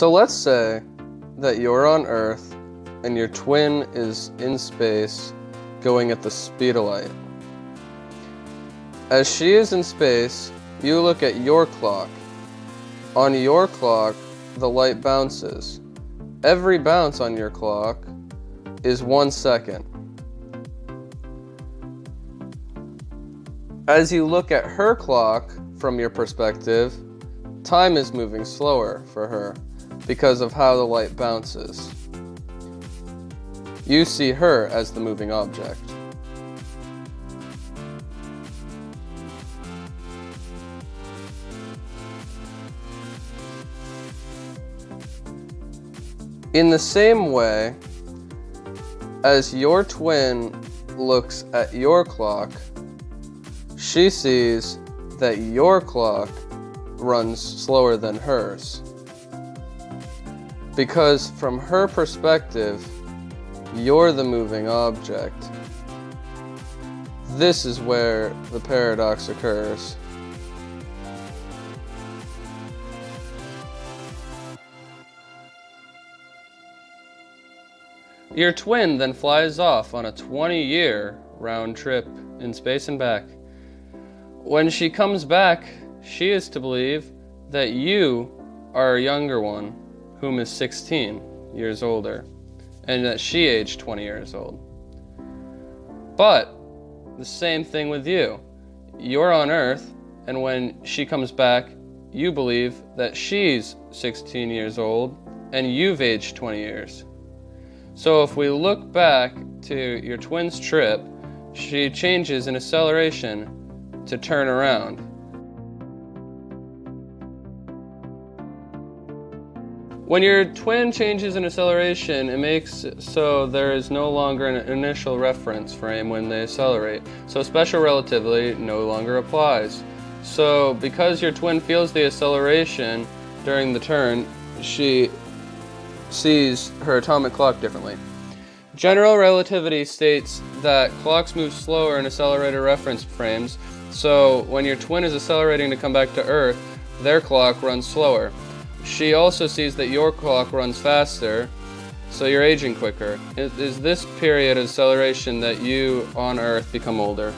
So let's say that you're on Earth and your twin is in space going at the speed of light. As she is in space, you look at your clock. On your clock, the light bounces. Every bounce on your clock is 1 second. As you look at her clock from your perspective, time is moving slower for her because of how the light bounces. You see her as the moving object. In the same way, as your twin looks at your clock, she sees that your clock runs slower than hers. Because from her perspective, you're the moving object. This is where the paradox occurs. Your twin then flies off on a 20-year round trip in space and back. When she comes back, she is to believe that you are a younger one, whom is 16 years older, and that she aged 20 years old. But the same thing with you. You're on Earth, and when she comes back, you believe that she's 16 years old, and you've aged 20 years. So if we look back to your twin's trip, she changes in acceleration to turn around. When your twin changes in acceleration, it makes so there is no longer an initial reference frame when they accelerate. So special relativity no longer applies. So because your twin feels the acceleration during the turn, she sees her atomic clock differently. General relativity states that clocks move slower in accelerated reference frames, so when your twin is accelerating to come back to Earth, their clock runs slower. She also sees that your clock runs faster, so you're aging quicker. It is this period of acceleration that you on Earth become older.